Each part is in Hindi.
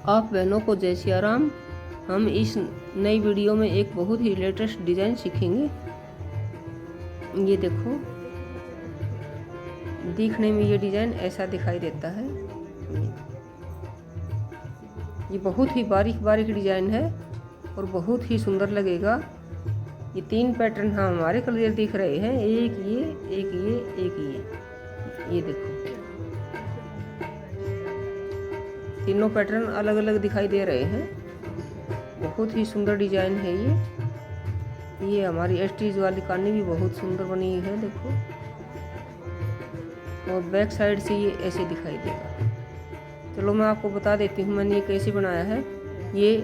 आप बहनों को जय सिया राम। हम इस नई वीडियो में एक बहुत ही लेटेस्ट डिज़ाइन सीखेंगे। ये देखो, दिखने में ये डिज़ाइन ऐसा दिखाई देता है। ये बहुत ही बारीक बारीक डिज़ाइन है और बहुत ही सुंदर लगेगा। ये 3 पैटर्न हमारे क्लियर दिख रहे हैं, एक ये, एक ये, एक ये देखो, तीनों पैटर्न अलग अलग दिखाई दे रहे हैं। बहुत ही सुंदर डिजाइन है ये हमारी एस्टीज वाली कानी भी बहुत सुंदर बनी है, देखो। और बैक साइड से ये ऐसे दिखाई देगा। चलो मैं आपको बता देती हूँ मैंने ये कैसे बनाया है। ये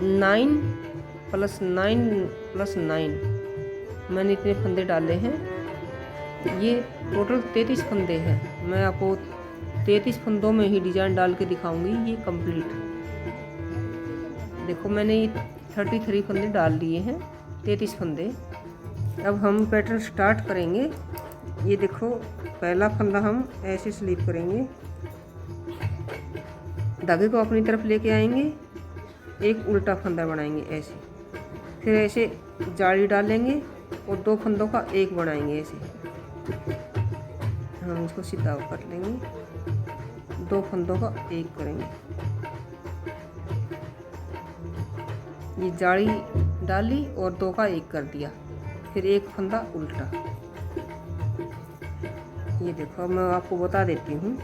9 + 9 + 9 मैंने इतने फंदे डाले हैं। ये टोटल 33 फंदे हैं। मैं आपको 33 फंदों में ही डिजाइन डाल के दिखाऊंगी ये कंप्लीट। देखो, मैंने ये 33 फंदे डाल लिए हैं, 33 फंदे। अब हम पैटर्न स्टार्ट करेंगे। ये देखो, पहला फंदा हम ऐसे स्लिप करेंगे, धागे को अपनी तरफ लेके आएंगे, एक उल्टा फंदा बनाएंगे ऐसे, फिर ऐसे जाली डालेंगे और 2 फंदों का एक बनाएंगे ऐसे। हम इसको सीधा कर लेंगे, 2 फंदों का एक करेंगे। ये जाली डाली और 2 का एक कर दिया, फिर एक फंदा उल्टा। ये देखो, मैं आपको बता देती हूँ।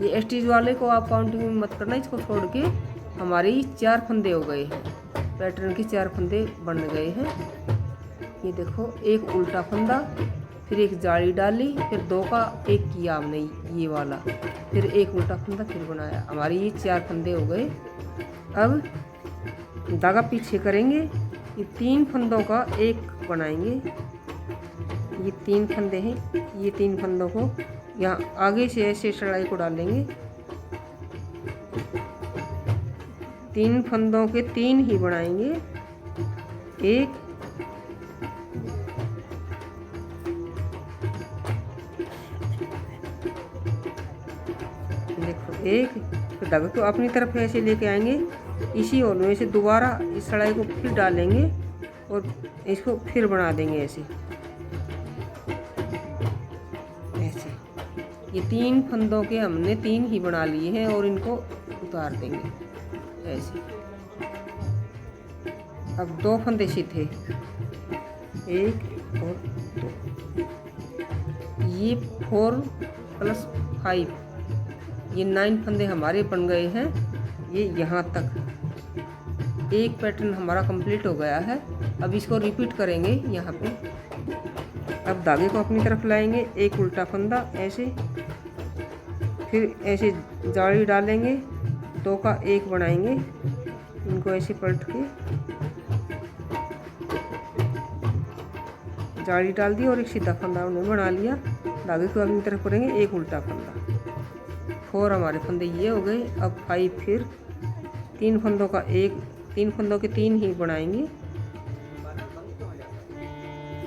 ये एस्टीज वाले को आप काउंटिंग में मत करना, इसको छोड़ के हमारी 4 फंदे हो गए हैं। पैटर्न के 4 फंदे बन गए हैं। ये देखो, एक उल्टा फंदा, फिर एक जाली डाली, फिर 2 का एक किया हमने ये वाला, फिर एक उल्टा फंदा फिर बनाया। हमारी ये 4 फंदे हो गए। अब धागा पीछे करेंगे, ये 3 फंदों का एक बनाएंगे। ये 3 फंदे हैं, ये 3 फंदों को यहाँ आगे से ऐसे चढ़ाई को डालेंगे। 3 फंदों के 3 ही बनाएंगे। एक, देखो, एक, तो धागे को अपनी तरफ ऐसे लेके आएंगे, इसी होल में से दोबारा इस चढ़ाई को फिर डालेंगे और इसको फिर बना देंगे ऐसे। ये 3 फंदों के हमने 3 ही बना लिए हैं और इनको उतार देंगे ऐसे। अब 2 फंदे सीधे, 1 और 2। ये 4 + 5, ये 9 फंदे हमारे बन गए हैं। ये यहाँ तक एक पैटर्न हमारा कंप्लीट हो गया है। अब इसको रिपीट करेंगे यहाँ पे। अब धागे को अपनी तरफ लाएंगे, एक उल्टा फंदा ऐसे, फिर ऐसे जाली डालेंगे, 2 का एक बनाएंगे, इनको ऐसे पलट के जाली डाल दी और एक सीधा फंदा उन्होंने बना लिया। धागे को अपनी तरफ करेंगे, एक उल्टा फंदा। 4 हमारे फंदे ये हो गए। अब 5, फिर 3 फंदों का एक, 3 फंदों के 3 ही बनाएंगे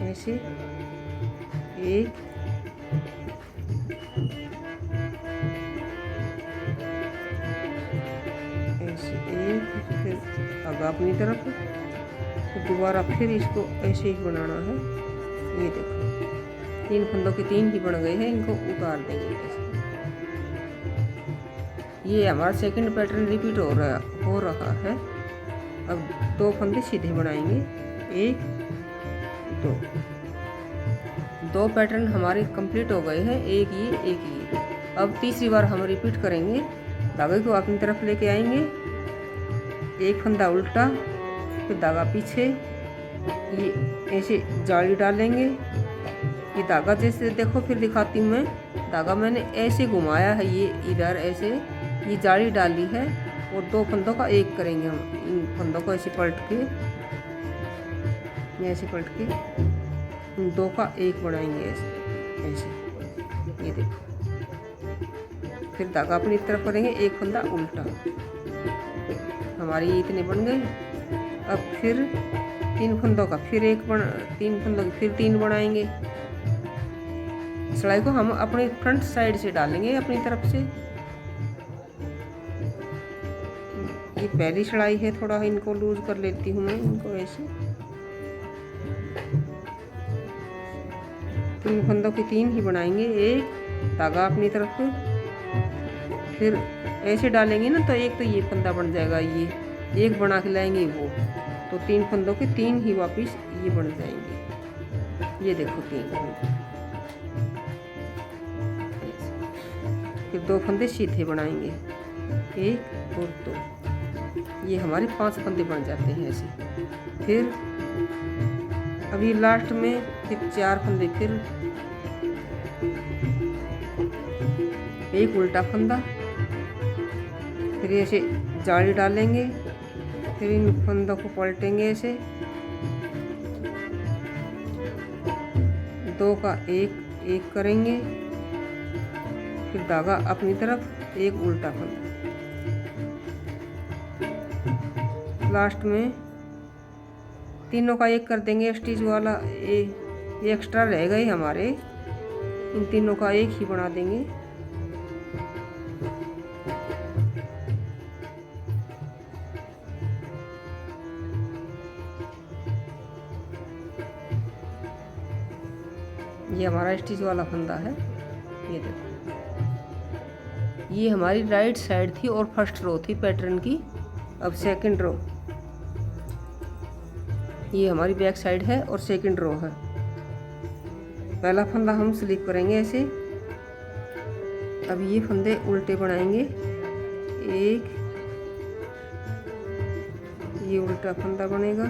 ऐसे। एक, ऐसे एक, फिर धागा अपनी तरफ, फिर दोबारा फिर इसको ऐसे ही बनाना है। ये देखो, 3 फंदों के 3 ही बन गए हैं, इनको उतार देंगे ऐसे। ये हमारा सेकंड पैटर्न रिपीट हो रहा है। अब 2 फंदे सीधे बनाएंगे, 1, 2। 2 पैटर्न हमारे कंप्लीट हो गए हैं, एक ये, एक ये। अब तीसरी बार हम रिपीट करेंगे। धागे को अपनी तरफ लेके आएंगे, एक फंदा उल्टा, फिर धागा पीछे, ये ऐसे जाली डालेंगे। ये धागा जैसे देखो, फिर दिखाती हूँ मैं। धागा मैंने ऐसे घुमाया है, ये इधर ऐसे, ये जाली डाली है और 2 फंदों का एक करेंगे हम। इन फंदों को ऐसे पलट के, ऐसे पलट के इन 2 का एक बनाएंगे ऐसे ऐसे। ये देखो, फिर धागा अपनी तरफ करेंगे, एक फंदा उल्टा। हमारी इतने बन गए। अब फिर 3 फंदों का फिर 3 फंदों फिर 3 बनाएंगे। सिलाई को हम अपने फ्रंट साइड से डालेंगे अपनी तरफ से। ये पहली सिलाई है, थोड़ा इनको लूज कर लेती हूँ मैं, इनको ऐसे 3 फंदों की 3 ही बनाएंगे। एक धागा अपनी तरफ, फिर ऐसे डालेंगे ना तो एक तो ये फंदा बन जाएगा, ये एक बना के लाएंगे वो, तो 3 फंदों के 3 ही वापस ये बन जाएंगे। ये देखो 3 फंदे, फिर 2 फंदे सीधे बनाएंगे, 1 और 2, ये हमारे 5 फंदे बन जाते हैं ऐसे। फिर अभी लास्ट में फिर 4 फंदे, फिर एक उल्टा फंदा, फिर ऐसे जाली डालेंगे, फिर इन फंदों को पलटेंगे ऐसे, 2 का एक करेंगे, फिर धागा अपनी तरफ, एक उल्टा फंदा, लास्ट में तीनों का एक कर देंगे स्टिच वाला। ये एक्स्ट्रा रह गए हमारे, इन तीनों का एक ही बना देंगे। ये हमारा स्टिच वाला फंदा है, ये देखो। ये हमारी राइट साइड थी और फर्स्ट रो थी पैटर्न की। अब सेकंड रो, ये हमारी बैक साइड है और सेकंड रो है। पहला फंदा हम स्लिप करेंगे ऐसे। अब ये फंदे उल्टे बनाएंगे, एक ये उल्टा फंदा बनेगा,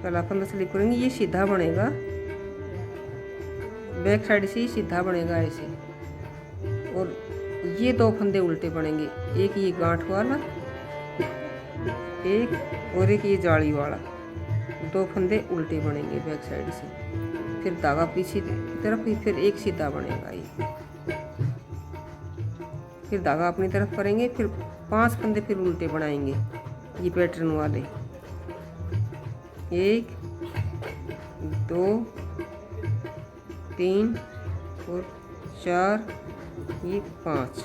पहला फंदा स्लिप करेंगे, ये सीधा बनेगा, बैक साइड से ही सीधा बनेगा ऐसे। और ये 2 फंदे उल्टे बनेंगे, एक ये गांठ वाला, एक और एक ये जाली वाला, 2 फंदे उल्टे बनेंगे बैक साइड से। फिर धागा पीछे की तरफ, फिर एक सीधा बनेगा ये, फिर धागा अपनी तरफ करेंगे, फिर 5 फंदे फिर उल्टे बनाएंगे ये पैटर्न वाले, 1 2 3 और 4, ये 5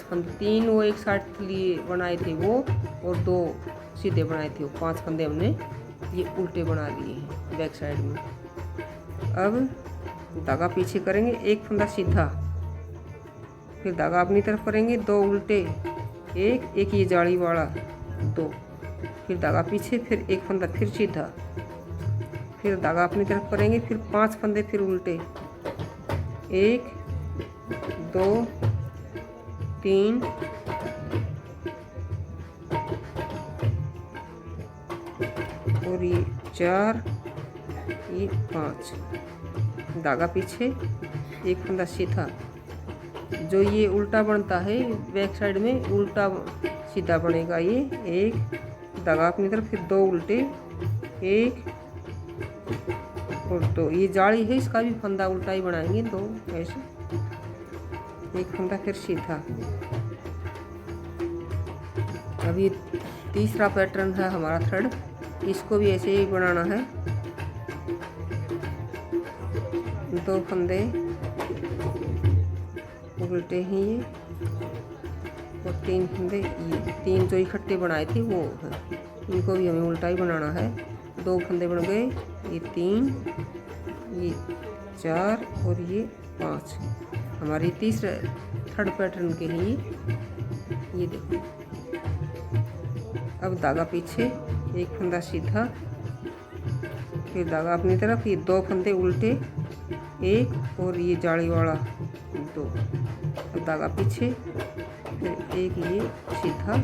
फंदे, 3 वो एक साइड लिए बनाए थे वो, और 2 सीधे बनाए थे वो। 5 फंदे हमने ये उल्टे बना लिए हैं बैक साइड में। अब धागा पीछे करेंगे, एक फंदा सीधा, फिर धागा अपनी तरफ करेंगे, 2 उल्टे, एक ये जाली वाला, 2, फिर धागा पीछे, फिर एक फंदा फिर सीधा, फिर धागा अपनी तरफ करेंगे, फिर 5 फंदे फिर उल्टे, 1 2 3 और ये 4, ये 5, धागा पीछे, एक फंदा सीधा। जो ये उल्टा बनता है बैक साइड में, उल्टा सीधा बनेगा ये, एक धागा अपनी तरफ, फिर 2 उल्टे, 1 और 2, ये जाली है, इसका भी फंदा उल्टा ही बनाएंगे, 2 ऐसे, एक फंदा फिर सीधा। अब ये तीसरा पैटर्न है हमारा थर्ड, इसको भी ऐसे ही बनाना है, 2 फंदे उल्टे हैं ये, और 3 फंदे, ये 3 जो इकट्ठे बनाए थे वो है, इनको भी हमें उल्टा ही बनाना है। 2 फंदे बन गए, ये 3, ये 4 और ये 5, हमारी थर्ड पैटर्न के लिए ये देखो। अब धागा पीछे, एक फंदा सीधा, फिर धागा अपनी तरफ, ये 2 फंदे उल्टे, 1 और ये जाली वाला 2, अब धागा पीछे, फिर एक ये सीधा,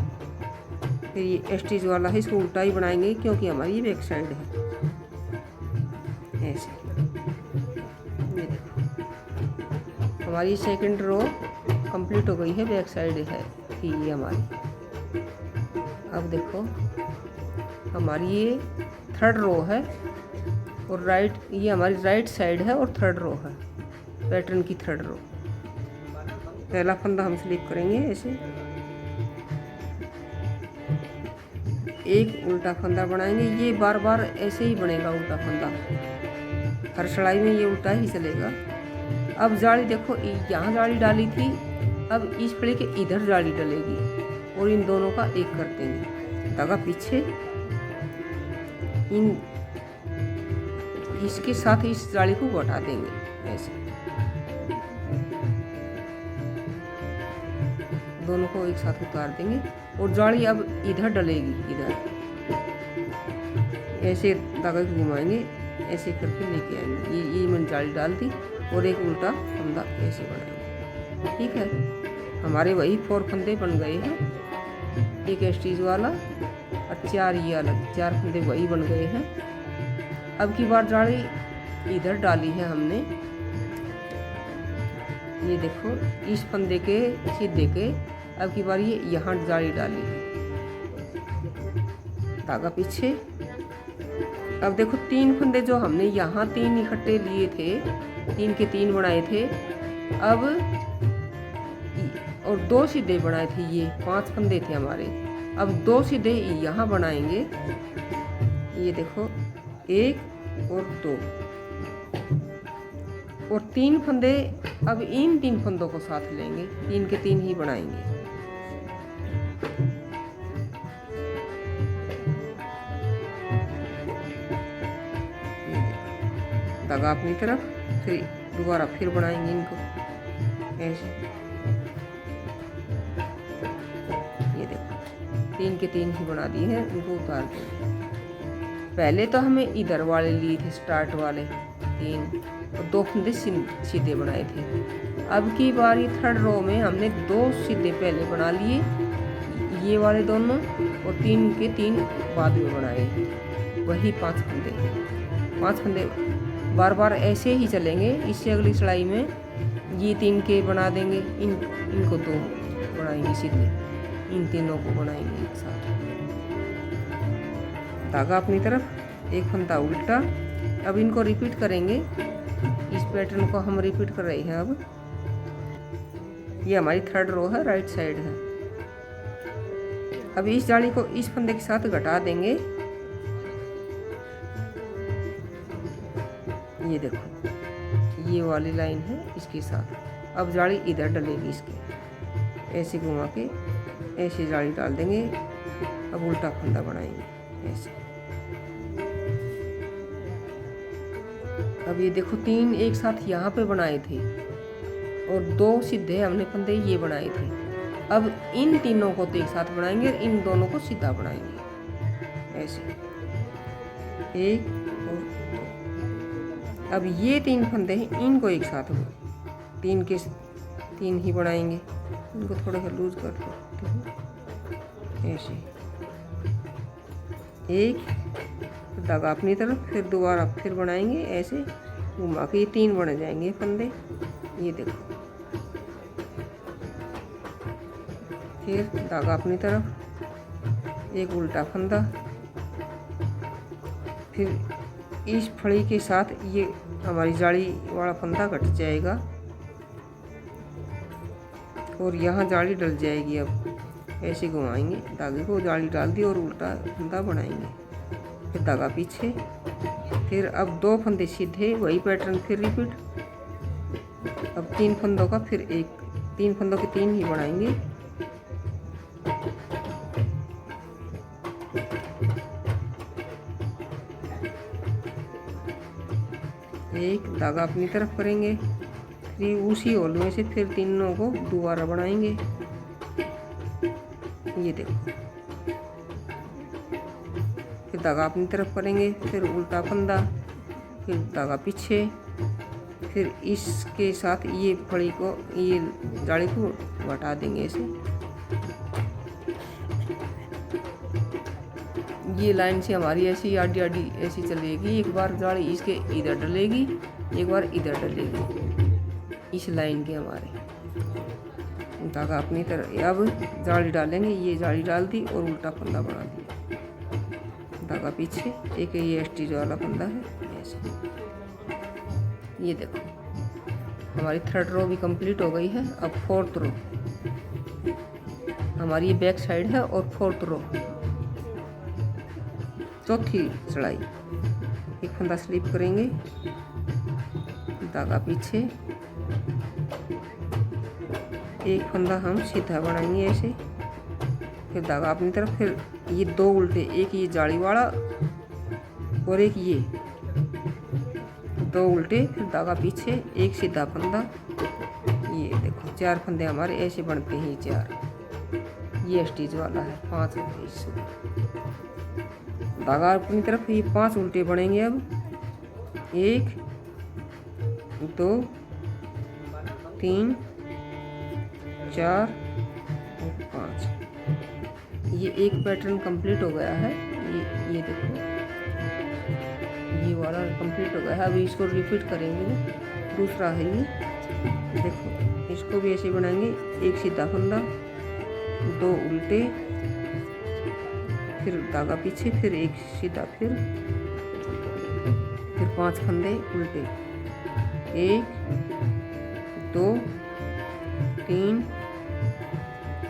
फिर ये स्टिच वाला है, इसको उल्टा ही बनाएंगे क्योंकि हमारी ये बैक साइड है ऐसे। ये देखो हमारी सेकंड रो कंप्लीट हो गई है, बैक साइड है ये हमारी। अब देखो हमारी ये थर्ड रो है, और राइट, ये हमारी राइट साइड है और थर्ड रो है, पैटर्न की थर्ड रो। पहला फंदा हम स्लिप करेंगे ऐसे, एक उल्टा फंदा बनाएंगे, ये बार बार ऐसे ही बनेगा उल्टा फंदा, हर सिलाई में ये उल्टा ही चलेगा। अब जाली देखो, यहाँ जाली डाली थी, अब इस फली के इधर जाली डलेगी और इन दोनों का एक कर देंगे। धागा पीछे, इन इसके साथ इस जाली को घटा देंगे ऐसे, दोनों को एक साथ उतार देंगे और जाली अब इधर डलेगी, इधर ऐसे धागा को घुमाएंगे, ऐसे करके लेके आएंगे। ये मैंने जाली डाल दी और एक उल्टा फंदा ऐसे बनाएंगे। ठीक है, हमारे वही 4 फंदे बन गए हैं, एक स्टिच वाला और 4 ये अलग, 4 फंदे वही बन गए हैं। अब की बार जाली इधर डाली है हमने, ये देखो इस फंदे के सीधे के, अब की बार ये यहाँ जाली डाली है, धागा पीछे। अब देखो 3 फंदे जो हमने यहाँ 3 इकट्ठे लिए थे, 3 के 3 बनाए थे, अब और 2 सीधे बनाए थे, ये 5 फंदे थे हमारे। अब 2 सीधे यहाँ बनाएंगे, ये देखो 1 और 2 और 3 फंदे, अब इन 3 फंदों को साथ लेंगे, 3 के 3 ही बनाएंगे। धागा अपनी तरफ, फिर दोबारा फिर बनाएंगे इनको ऐसे, ये देखो 3 के 3 ही बना दिए हैं, इनको उतार देंगे। पहले तो हमें इधर वाले लिए थे, स्टार्ट वाले 3 और 2 फंदे सीधे बनाए थे। अब की बार ये 3rd रो में हमने 2 सीधे पहले बना लिए, ये वाले दोनों, और 3 के 3 बाद में बनाए, वही 5 फंदे। 5 फंदे बार बार ऐसे ही चलेंगे। इससे अगली सिलाई में ये 3 के बना देंगे, इनको 2 बनाएंगे सीधे, इन तीनों को बनाएंगे एक साथ। धागा अपनी तरफ, एक फंदा उल्टा। अब इनको रिपीट करेंगे, इस पैटर्न को हम रिपीट कर रहे हैं। अब ये हमारी 3rd रो है, राइट साइड है। अब इस जाली को इस फंदे के साथ घटा देंगे, ये देखो ये वाली लाइन है इसके साथ। अब जाली इधर डलेगी इसके, ऐसे घुमा के ऐसे जाली डाल देंगे। अब उल्टा फंदा बनाएंगे ऐसे। अब ये देखो 3 एक साथ यहाँ पे बनाए थे और 2 सीधे हमने फंदे ये बनाए थे। अब इन तीनों को तो एक साथ बनाएंगे, इन दोनों को सीधा बनाएंगे ऐसे, 1 और 2। अब ये 3 फंदे हैं, इनको एक साथ 3 के 3 ही बनाएंगे। इनको थोड़ा सा लूज कर दो ऐसे, 1 धागा अपनी तरफ, फिर दोबारा फिर बनाएंगे ऐसे घुमा के, ये 3 बन जाएंगे फंदे। ये देखो, फिर धागा अपनी तरफ, एक उल्टा फंदा, फिर इस फड़ी के साथ ये हमारी जाली वाला फंदा कट जाएगा और यहाँ जाली डल जाएगी। अब ऐसे घुमाएंगे धागे को, जाली डाल दी और उल्टा फंदा बनाएंगे, फिर धागा पीछे, फिर अब 2 फंदे सीधे, वही पैटर्न फिर रिपीट। अब 3 फंदों का फिर 3 फंदों के 3 ही बनाएंगे। एक धागा अपनी तरफ करेंगे, फिर उसी होल में से फिर तीनों को दोबारा बनाएंगे। ये देखो, फिर धागा अपनी तरफ करेंगे, फिर उल्टा फंदा, फिर धागा पीछे, फिर इसके साथ ये फड़ी को, ये जाली को घटा देंगे ऐसे। ये लाइन से हमारी ऐसी आडी आडी ऐसी चलेगी। एक बार जाली इसके इधर डलेगी, एक बार इधर डलेगी, इस लाइन के हमारे। धागा अपनी तरह, अब जाली डालेंगे, ये जाली डाल दी और उल्टा फंदा बना दिया, धागा पीछे, एक ये स्टिच वाला फंदा है ऐसे। ये देखो हमारी 3rd रो भी कंप्लीट हो गई है। अब 4th रो हमारी ये बैक साइड है और 4th रो, चौथी चढ़ाई। एक फंदा स्लिप करेंगे, धागा पीछे, एक फंदा हम सीधा बनाएंगे ऐसे, फिर धागा अपनी तरफ, फिर ये दो उल्टे, एक ये जाली वाला और एक ये, दो उल्टे, फिर धागा पीछे, एक सीधा फंदा। ये देखो 4 फंदे हमारे ऐसे बनते हैं, 4। ये स्टिच वाला है, 5 होंगे इसमें। धागा अपनी तरफ, ये 5 उल्टे बनेंगे। अब 1 2 3 4 और 5। ये एक पैटर्न कंप्लीट हो गया है। ये देखो, ये वाला कंप्लीट हो गया है। अभी इसको रिपीट करेंगे, दूसरा है ये देखो, इसको भी ऐसे बनाएंगे, एक सीधा फंदा, 2 उल्टे, फिर धागा पीछे, फिर एक सीधा, फिर 5 फंदे उल्टे, 1 2 3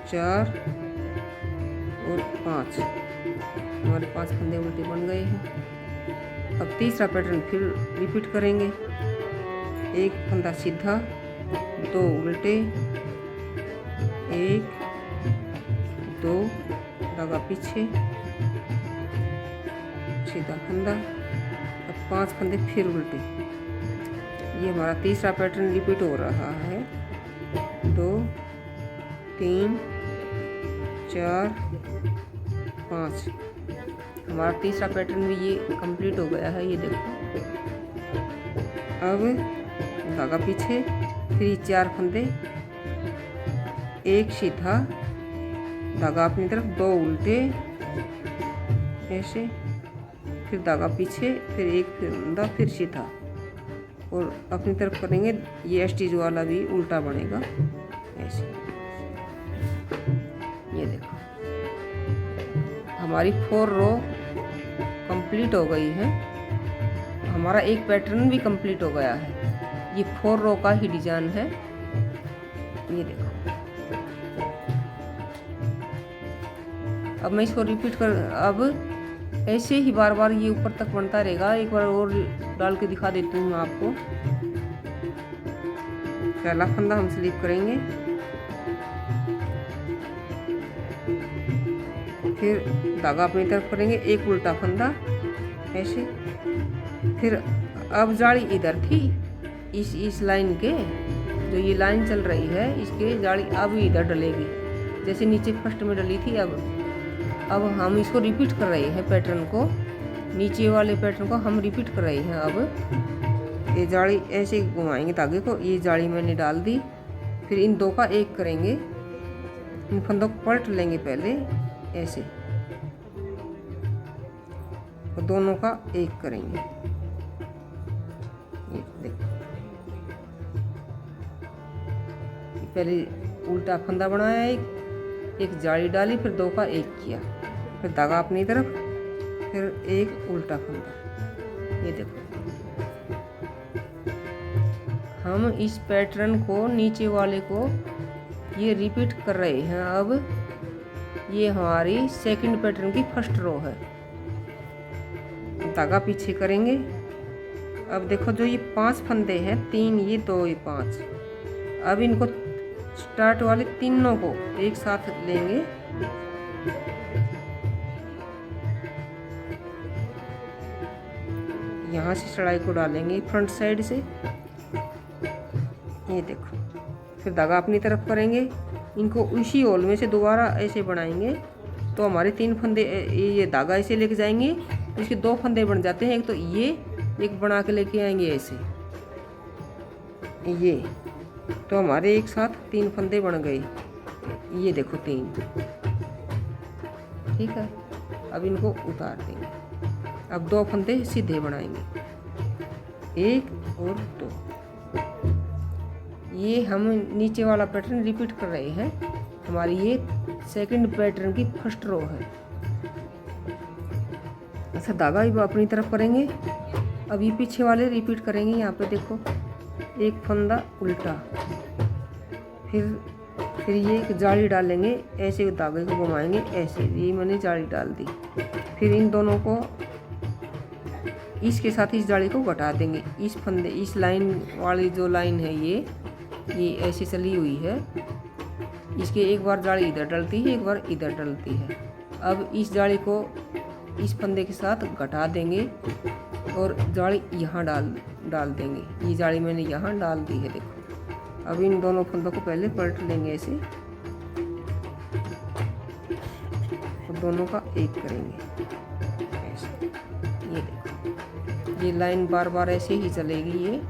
4 और 5। हमारे 5 फंदे उल्टे बन गए हैं। अब तीसरा पैटर्न फिर रिपीट करेंगे, एक फंदा सीधा, 2 उल्टे, 1 2 धागा पीछे, सीधा फंदा, अब 5 फंदे फिर उल्टे। ये हमारा तीसरा पैटर्न रिपीट हो रहा है। 2 3 4 5। हमारा तीसरा पैटर्न भी ये कंप्लीट हो गया है। ये देखो, अब धागा पीछे, फिर 4 फंदे, एक सीधा, धागा अपनी तरफ, 2 उल्टे ऐसे, फिर धागा पीछे, फिर एक फंदा, फिर सीधा, और अपनी तरफ करेंगे। ये स्टिच वाला भी उल्टा बनेगा ऐसे। ये देखो, हमारी 4 रो कंप्लीट हो गई है। हमारा एक पैटर्न भी कंप्लीट हो गया है। ये 4 रो का ही डिजाइन है। ये देखो, अब मैं इसको रिपीट कर, अब ऐसे ही बार बार ये ऊपर तक बनता रहेगा। एक बार और डाल के दिखा देती हूँ आपको। पहला फंदा हम स्लिप करेंगे, फिर धागा अपनी तरफ करेंगे, एक उल्टा फंदा ऐसे, फिर अब जाली इधर थी, इस लाइन के, जो ये लाइन चल रही है, इसके जाली अब इधर डलेगी, जैसे नीचे फर्स्ट में डली थी। अब हम इसको रिपीट कर रहे हैं पैटर्न को, नीचे वाले पैटर्न को हम रिपीट कर रहे हैं। अब ये जाली ऐसे घुमाएंगे धागे को, ये जाली मैंने डाल दी, फिर इन दो का एक करेंगे, इन फंदों को पलट लेंगे पहले ऐसे, और दोनों का एक करेंगे। ये देखो, पहले उल्टा फंदा बनाया, एक जाली डाली, फिर दो का एक किया, फिर धागा अपनी तरफ, फिर एक उल्टा फंदा। ये देखो, हम इस पैटर्न को, नीचे वाले को ये रिपीट कर रहे हैं। अब ये हमारी सेकंड पैटर्न की फर्स्ट रो है। धागा पीछे करेंगे। अब देखो, जो ये 5 फंदे हैं, 3 ये, 2 ये, 5, अब इनको स्टार्ट वाले तीनों को एक साथ लेंगे, यहाँ से चढ़ाई को डालेंगे फ्रंट साइड से। ये देखो, फिर धागा अपनी तरफ करेंगे, इनको उसी होल में से दोबारा ऐसे बनाएंगे, तो हमारे 3 फंदे, ये धागा ऐसे लेके जाएंगे, इसके 2 फंदे बन जाते हैं। एक तो ये, एक बना के लेके आएंगे ऐसे, ये, तो हमारे एक साथ 3 फंदे बन गए। ये देखो 3, ठीक है। अब इनको उतार देंगे। अब 2 फंदे सीधे बनाएंगे, 1 और 2। ये हम नीचे वाला पैटर्न रिपीट कर रहे हैं। हमारी ये सेकंड पैटर्न की फर्स्ट रो है। अच्छा, धागा भी अपनी तरफ करेंगे। अब ये पीछे वाले रिपीट करेंगे। यहाँ पे देखो, एक फंदा उल्टा, फिर ये एक जाली डालेंगे, ऐसे धागे को घुमाएंगे ऐसे, ये मैंने जाली डाल दी। फिर इन दोनों को इसके साथ इस जाली को घटा देंगे। इस फंदे, इस लाइन वाली जो लाइन है ये ऐसी चली हुई है, इसके एक बार जाली इधर डलती है, एक बार इधर डलती है। अब इस जाली को इस फंदे के साथ घटा देंगे और जाली यहाँ डाल देंगे। ये जाली मैंने यहाँ डाल दी है, देखो। अब इन दोनों फंदों को पहले पलट लेंगे ऐसे, और दोनों का एक करेंगे ऐसे। ये देखो, ये लाइन बार बार ऐसे ही चलेगी। ये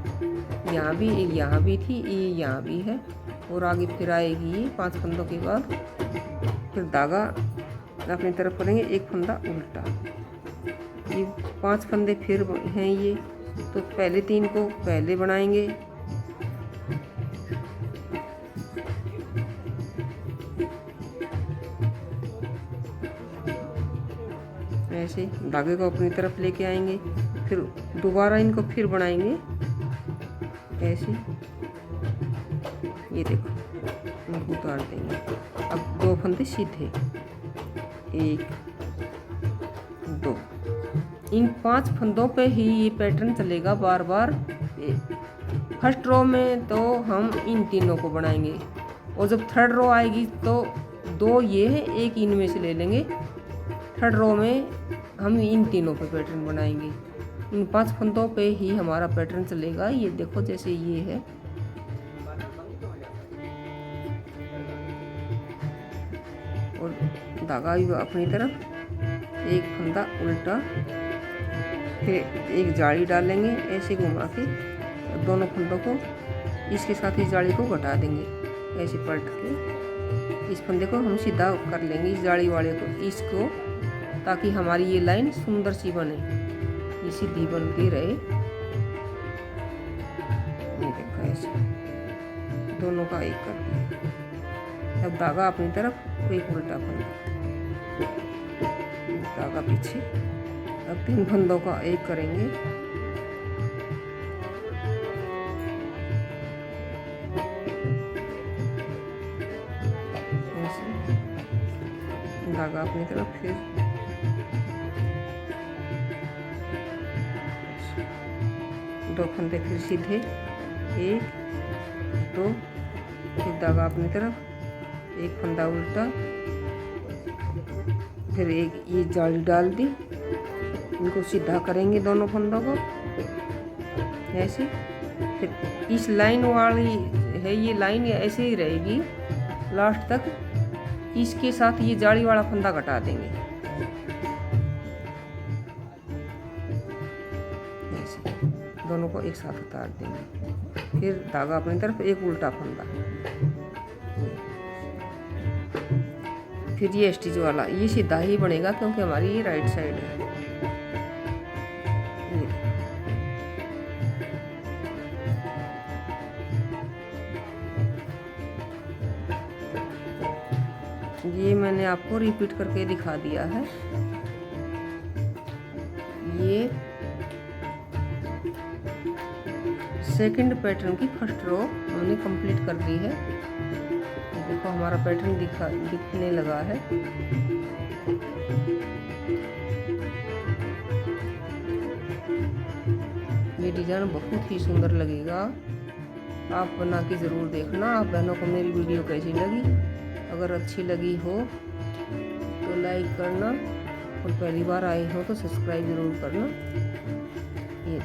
यहाँ भी, एक यहाँ भी थी, ये यहाँ भी है, और आगे फिर आएगी ये 5 फंदों के बाद। फिर धागा अपनी तरफ करेंगे, एक फंदा उल्टा। ये 5 फंदे फिर हैं ये, तो पहले 3 को पहले बनाएंगे, ऐसे धागे को अपनी तरफ लेके आएंगे। फिर दोबारा इनको फिर बनाएंगे ऐसे। ये देखो, इनको उतार देंगे। अब 2 फंदे सीधे, 1 2। इन 5 फंदों पे ही ये पैटर्न चलेगा बार बार। फर्स्ट रो में तो हम इन तीनों को बनाएंगे, और जब थर्ड रो आएगी तो 2 ये हैं, एक इनमें से ले लेंगे। थर्ड रो में हम इन तीनों पे पैटर्न बनाएंगे। इन 5 फंदों पे ही हमारा पैटर्न चलेगा। ये देखो, जैसे ये है, और धागा भी अपनी तरफ, एक फंदा उल्टा, फिर एक जाली डालेंगे ऐसे घुमा के, दोनों फंदों को इसके साथ इस जाली को घटा देंगे ऐसे पलट के। इस फंदे को हम सीधा कर लेंगे, इस जाली वाले को, इसको, ताकि हमारी ये लाइन सुंदर सी बने, ये सीधी बन के रहे। ये देखो, ऐसे दोनों का एक कर दिया। अब धागा अपनी तरफ, एक उल्टा फंदा, धागा पीछे। अब 3 फंदों का एक करेंगे, ऐसे धागा अपनी तरफ, फिर 2 फंदे फिर सीधे, 1 2, फिर धागा अपनी तरफ, एक फंदा उल्टा, फिर एक ये जाली डाल दी। इनको सीधा करेंगे दोनों फंदों को ऐसे। फिर इस लाइन वाली है, ये लाइन ऐसे ही रहेगी लास्ट तक। इसके साथ ये जाली वाला फंदा घटा देंगे ऐसे, दोनों को एक साथ उतार देंगे। फिर धागा अपनी तरफ, एक उल्टा फंदा, फिर ये स्टिच वाला। ये सीधा ही बनेगा क्योंकि हमारी ये राइट साइड है। ये मैंने आपको रिपीट करके दिखा दिया है। ये सेकंड पैटर्न की फर्स्ट रो हमने कंप्लीट कर दी है। देखो, हमारा पैटर्न दिखने लगा है। ये डिजाइन बहुत ही सुंदर लगेगा, आप बना के ज़रूर देखना। आप बहनों को मेरी वीडियो कैसी लगी? अगर अच्छी लगी हो तो लाइक करना, और पहली बार आए हो तो सब्सक्राइब ज़रूर करना। ये